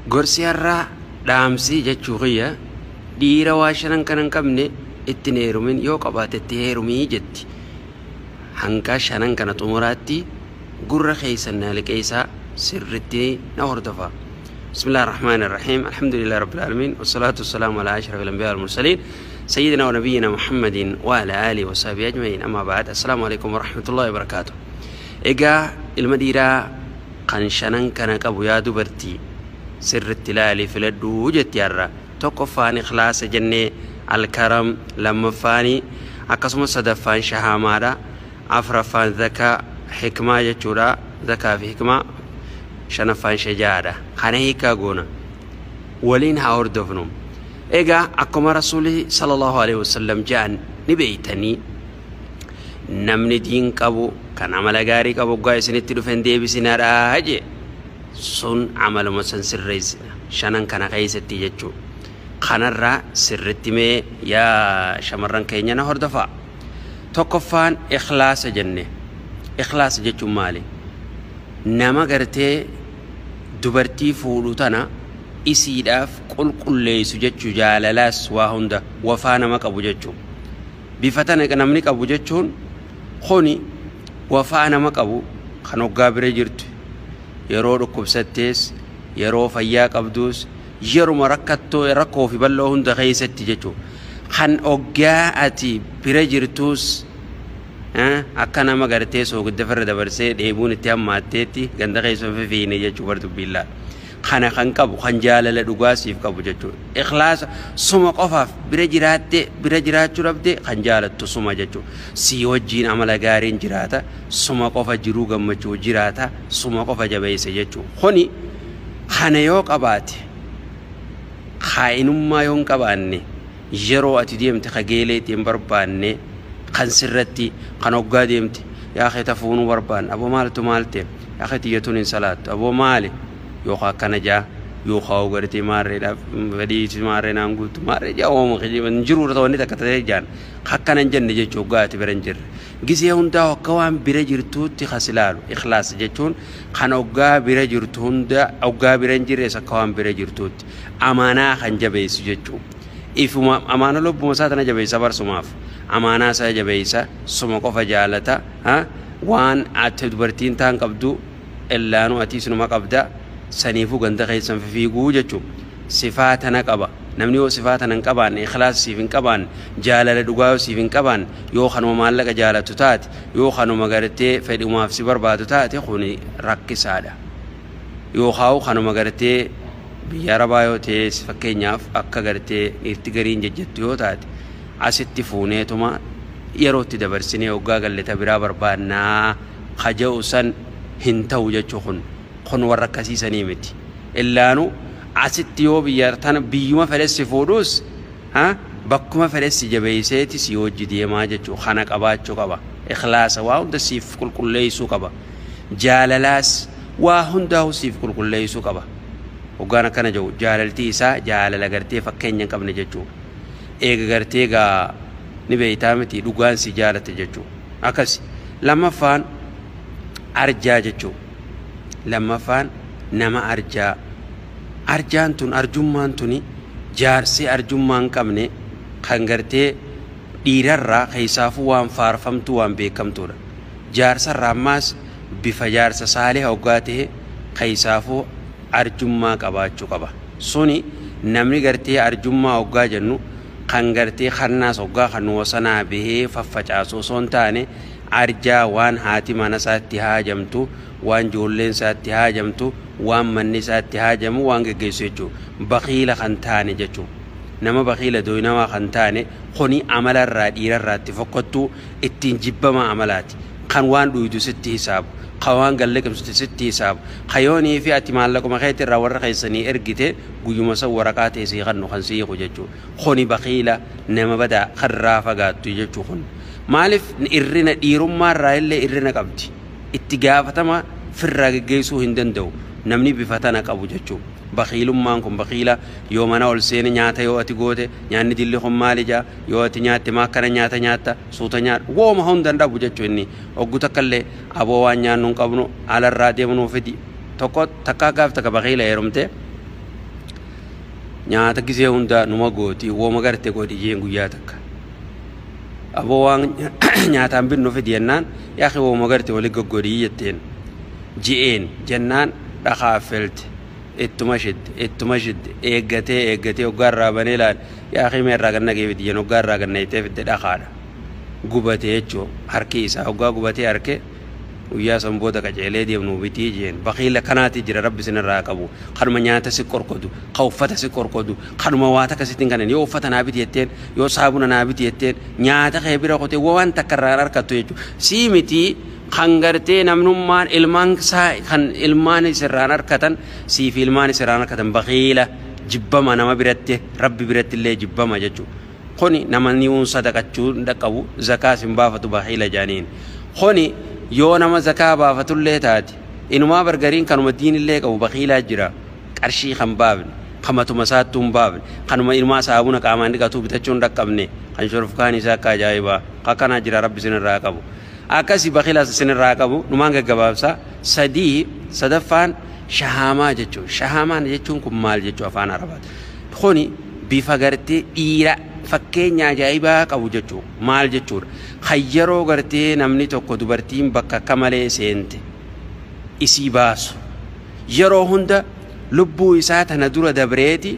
Gorsiarraa dhaamsii jechuu qiyya dhiira waa shanan kanan qabne ittiin heerumin yoo qabaatetti heerumii jetti. Hanqa shanan kana xumuraatti gurra keessan naaliqeessaa sirritti na hordofa. Bismillahir Rahmanir Rahim. Alhamdulillahi Rabbil Alamin. Wassalatu wassalamu ala ashrafil anbiya'i wal mursalin sayyidina wa nabiyyina Muhammadin wa ala alihi wa sahbihi ajma'in. Amma ba'd. Assalamu alaykum wa rahmatullahi wa barakatuh. Egaa ilma dhiiraa kan shanan kana qabu yaa dubartii sirritti ilaali filadhuu jetti har'a. Tokkoffaan ikhlaasa jennee alkaram, lammaffaan akkasumas sadaffaan shahaamaadha, afraffaan zakaa hikmaa jechuudha. Zakaa fi hikmaa shanaffaan shajaadha. Kana hiikaa goona waliin haa hordofnu. Egaa akkuma rasuulli sallallahu alaihi wasallam jedhan ni beeytanii namni diin qabu kan amala gaarii qabu gaa isinitti dhufen deebisinaadha jee sun amaluma san sirreessina shanan kana keessatti jechuu. Kanarraa sirritti mee yaa shamarran keenya na hordofaa. Tokkoffaan ikhlaasa jenne. Ikhlaasa jechuun maali? Nama gartee dubartii fuudhu tana isiidhaaf qulqulleessu jechuu, jaalalaas waa hunda wafaa nama qabu jechuu. Bifa tana namni qabu jechuun kuni wafaa nama qabu kan hoggaa bira jirtu yeroo dhukkubsattees yeroo fayyaa qabduus yeruma rakkoo fi bal'oo hunda keessatti jechuu. Kan hoggaa ati bira jirtuus akka nama gartee soogidda farra dabarsee dheebuun itti hammaatteetti ganda keessan fifiine jechuu bardubbiillaa. Kana kan qabu kan jaalala dhugaasiif qabu jechuu. Ikhlaasa suma qofaaf bira jiraachuu dhabde kan jaalattu suma jechuu. Si wajjiin amala gaariin jiraata, suma qofa jiruu gammachuu jiraata, suma qofa jabeessa jechuu. Kuni kana yoo qabaate kaa'inummaa yoo hin qabaanne yeroo ati deemte kageeleetti hin barbaanne kan sirratti kan hoggaa deemte yaa keeta fuunuu barbaanne aboo maaltu maalte yaa keetiyyatuun hin salaattu aboo maali yookaan akkana jaa yookaan ogartee maarreedhaaf fedhiisi maarree naan guutu maarree jaa oomu jiruudha ta'uu inni takka ta'ee jaan akkana hin jenne jechuu hoggaa ati bira hin jirre. Gisee hundaa akka waan bira jirtuutti kasilaalu ikhlaasa jechuun kan hoggaa bira jirtu hunda hoggaa bira hin jirres akka waan bira jirtuutti amaanaa kan jabeessu jechuu. Ifuma amaana lubbuma isaa tana jabeessa barsumaaf amaanaa isaa jabeessa suma qofa jaalata waan ati dubartiin taan qabdu illaanu ati sunuma qabda saniifuu ganda keessan fiiguu jechuu. Sifaata na qaba namni yoo sifaata nan qabaan ikhlaasa siif hin qabaan jaalala dhugaa siif hin qabaan yoo kanuma maallaqa jaalatu taate yoo kanuma gartee fedhumaaf si barbaadu taate kuni rakkisaadha. Yoo kanuma gartee biyya arabaa yoo ta'e fakkeenyaaf akka gartee itti gariin jejjettu yoo taate asitti fuuneetuma yerootti dabarsinee hoggaa galleta biraa barbaannaa kaja'u san hin ta'u jechuu kun warra akkasiisanii miti. Illaanu asitti yoo biyya tana biyyuma fedhessi fuudhuus bakkuma fedhessi jabeesseeti si hojii deemaa jechuu. Kana qabaachuu qaba. Ikhlaasa waa hunda siif qulqulleessuu qaba. Jaalalaas waa hundaa siif qulqulleessuu qaba. Hoggaan akkana jiru jaalaltii isaa jaalala gartee fakkeenya hin qabne jechuu. Eega gartee gaa ni beeytaa miti dhugaan si jaalate jechuu. Akkasi lammaffaan arjaa jechuu. Lammaffaan nama arjaa. Arjaan tun arjummaan tuni jaarsi arjummaan qabne kan gartee dhiirarraa keessaafuu waan faarfamtu waan beekamtuudha. Jaarsarraa ammaas bifa jaarsa saalee hoggaa ta'e keessaafuu arjummaa qabaachuu qaba. Suni namni gartee arjummaa hoggaa jennu kan gartee kannaas hoggaa kan wasanaa bahee faffacaasuu osoo hin taane arjaa waan haati mana isaatti haajamtu waan ijoolleen isaatti haajamtu waan manni isaatti haajamu waan geggeessu jechuudha. Baqiila kan taane jechuudha. Nama baqiila dooyinamaa kan taane kuni amalarraa dhiirarraa itti fokkottuu ittiin jibbama amalaati. Kan waan dhuydu sitti hisaabu kan waan galleqamsutti sitti hisaabu kayoonii fi ati maallaquma keetti irraa warra keessanii ergite guyyuma san waraqaa teessii kan nu kan siiqu jechuudha. Kuni baqiila nama badaa karraa fagaattu jechuudha kun. Maaliif irrina dhiirummaarraa illee irrina qabdi. Itti gaafatama firraa geggeessuu hin danda'u. Namni bifa tana qabu jechuudha. Baqiilummaan kun baqiila yoo mana ol seene nyaata yoo ati goote nyaanni dilli kun maali jaa yoo ati nyaatte maakkana nyaata suuta nyaata wooma hundan dhabu jechuu inni oggu takkallee aboo waan nyaannu hin qabnu alarraa deemnuu fidi tokko takkaa gaaf takka baqiila heerumte nyaata gisee hunda numa gooti wooma garte godhi jeen guyyaa takka aboo waan nyaataan binnu fidi jennaan yaa akhi wooma garte wali goggodhii jetteen ji'een jennaan dhakaa felte ittuma shidde eeggatee hoggaarraa banee laal yaa akhi meerraa ganna gee fidi jen hoggaarraa ganna itee fidde dhakaadha gubatee jechuu harki isaa hoggaa gubatee harke ويا سنبودا كجيلي دي ابنو بتيجين بخيل كناتي جرى رب سن الراقبو خدم نياتا سكور كودو خوفتا سكور كودو خدم واتا كسيتين كانن يو فتنا بيتيتين يو صابونا نابيتيتين نياتا خيبيرا كوتي وان تكرار كاتو يجو سيمتي خنغرتي نمنمان المان سا خن المان سرانر كتن سي في المان سرانر كتن بخيله جبما نما برتي رب برتي اللي جبما جچو خوني نمني ون صدقچو دقبو زكاه سنبافتو بخيله جانين خوني yoo nama zakaa baafatullee taate inumaa bargariin kanuma diinillee qabu baqiilaa jira qarshii kan baafne qamatuma saattuun baafne kanuma inumaa saabuna qaamaan dhiqatuu bitachuun dhaqqabne kan shorofkaan isaa akka ajaa'ibaa akkanaa jira rabbi sinirraa qabu akkasi baqiilaa sinirraa qabu numaan gaggabaabsa sadii sadaffaan shahamaa jechuun shahamaan jechuun kun maal jechuu afaan arabaati kuni bifa gartee dhiira fakkeenya ajaa'ibaa qabu jechuu maal jechuudha hayyaroo gartee namni tokko dubartiin bakka kamalee seente isii baasu yeroo hunda lubbuu isaa tana dura dabreeti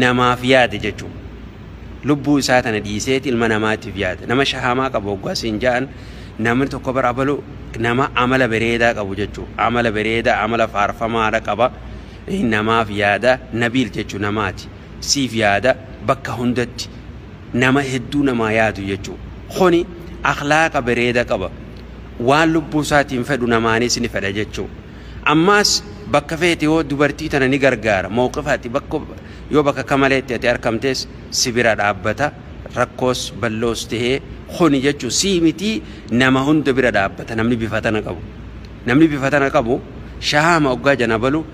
namaaf yaade jechuu lubbuu isaa tana dhiiseeti ilma namaatiif yaade nama shahamaa qabu oggaasiin ja'an namni tokko barabalu nama amala bareedaa qabu jechuu amala bareedaa amala faarfamaadha qaba namaaf yaada nabiil jechuu namaati siif yaada bakka hundatti nama hedduu namaa yaadu jechuu khoni akhlaaqa bareeda qaba waan lubbuu isaatiin fedhu namaanis ni fedha jechuu ammaas bakka feete yoo dubartii tana ni gargaara mawqifaati yoo bakka kamaleetti ati arkamtees sibira dhaabbata rakkoos balloos tahee khoni jechuu siimitii nama hunda bira dhaabbata namni bifatana qabu shahama oggaa janabalu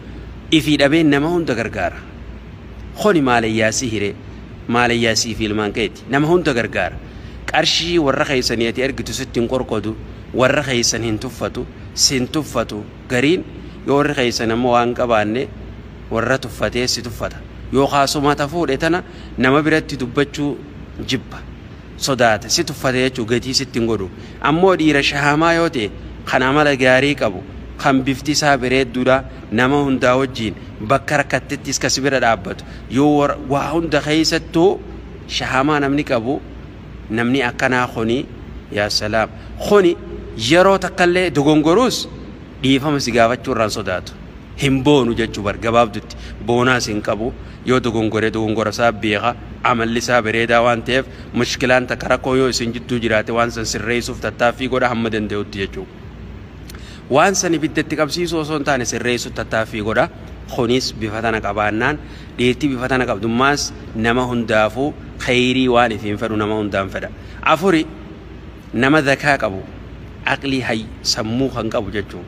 ifii dhabeen nama hunda gargaara khoni maalayyaasii hiree maalayyaasii fi ilmaan keeti nama hunda gargaara qarshii warra keeysaniiti ergitu sittiin qorqodu warra keeysan hin tuffatu gariin yoo warra keeysan ammoo waan qabaanne warra tuffatee si tuffata yoo kaasuma tafuudhe tana nama biratti dubbachuu jibba sodaata si tuffate jechuu gatii sittiin godhu ammoo dhiira shahamaa yoo ta'e kan amala gaarii qabu kan bifti isaa bareedduudha nama hundaa wajjiin bakka rakkattettis kasi bira dhaabbatu yoo waa hunda keeysattuu shahamaa namni qabu namni akkanaa khoni yaa salaam khoni yeroo takkallee dogongoruus dhiifama si gaafachuu irraan sodaatu hin boonu jechuu gabaabdutti boonaas hin qabu yoo dogongora isaa beeka amalli isaa bareedaa waan ta'eef mushkilaan takka rakkoo yoo isin jidduu jiraate waan san sirreessuuf tattaaffii godha hamma danda'utti jechuu waan san ibiddatti qabsiisuu osoo hin taane sirreessuuf tattaaffii godha khonis bifatana qabaannaan dhiirtii bifatana qabdummaas nama hundaafuu khayrii waan ifiin fedhu nama hundaan fedha afuri nama zakaa qabu aqlii hay sammuu kan qabu jechuun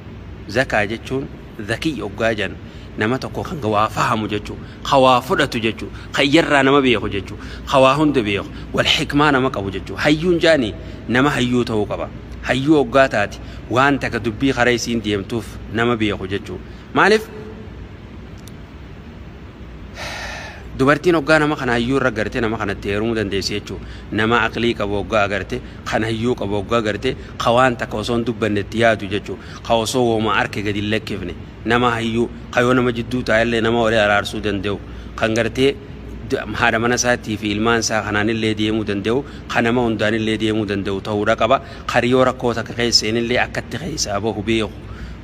zakaa jechuun zakii oggaa jan nama tokko kan waa fahamu jechuun khawaa fudhatu jechuun khayyarraa nama beeku jechuun khawaa hunda beeku wal hikmaa nama qabu jechuun hayyuun jaani nama hayyuu ta'uu qaba hayyuu oggaa taati waan takka dubbii karaa isiin deemtuuf nama beeku jechuun maaliif dubartiin oggaa nama kana hayyuu irra gartee nama kanatti heerumuu dandeessi jechuu nama aqlii qabu oggaa agarte kan hayyuu qabu oggaa agarte khawaan takka osoo hin dubbannetti yaadu jechuu ka osoo wooma arke gadi lakkifne nama hayyuu kayoo nama jidduu taa'ellee nama walii araarsuu danda'u kan gartee haadha mana isaatii fi ilmaan isaa kanaanillee deemuu danda'u kan nama hundaanillee deemuu danda'u ta'uudha qaba kariyoo rakkoo takka keesseenillee akkatti keessaa bahu beeku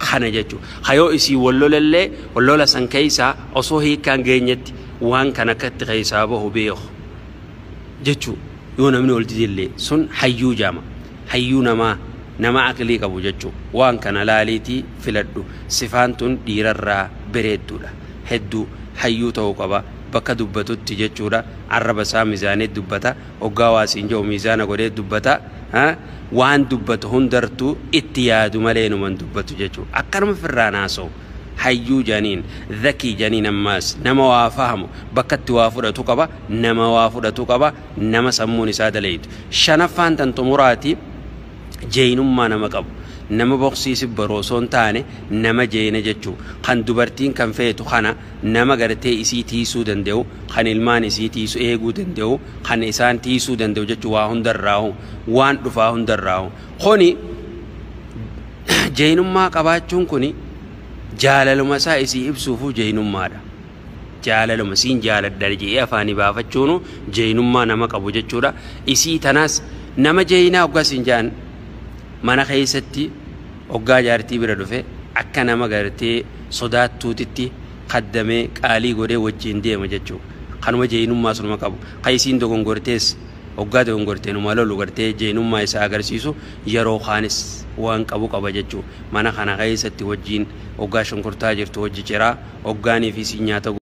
kana jechuu kayoo isii wallola san keessaa osoo hiikkaan geenyetti waan kana akkatti keessaa bahu beeku jechuu yoo namni ol didillee sun hayyuu jaama hayyuu nama aqlii qabu jechuu waan kana laaliitii filadhu sifaan tun dhiirarraa bareedduudha hedduu hayyuu ta'uu qaba bakka dubbatutti jechuudha arraba isaa miizaanee dubbata oggaa waasiin jiru miizaana godhee dubbata waan dubbatu hundartuu itti yaadu malee numan dubbatu jechuu akkanuma firraan haasa'u hayyuu janiin zakii janiin ammaas nama waa fahamu bakkatti waa fudhatu qaba nama sammuun isaa daleeytu shanaffaan tan xumuraati jeenummaa nama qabu nama boqsiisi baroosoon taane nama jeena jechuu kan dubartiin kan feetu kana nama gartee isii tiisuu danda'u kan ilmaan isii tiisuu eeguu danda'u kan isaan tiisuu danda'u jechuu waa hundarraahu waan dhufaa hundarraahu kuni jeenummaa qabaachuun kuni jaalaluma isaa isii ibsuufu jeenummaadha jaalaluma siin jaaladha jee afaanii baafachuunu jeenummaa nama qabu jechuudha isii tanaas nama jeenaa oggasin jaan mana keessatti oggaa jaartii bira dhufe akka nama gartee sodaattuutitti qaddamee qaalii godhee wajjin deema jechuu kanuma jeenummaa sunuma qabu qaysiin dogongortees oggaa dogongorteenuma lolu gartee jeenummaa isaa agarsiisu yeroo kaanis waan qabu qaba jechuu mana kana keessatti wajjin oggaa shonkortaa jirtu wajji ciraa oggaanii fi si nyaata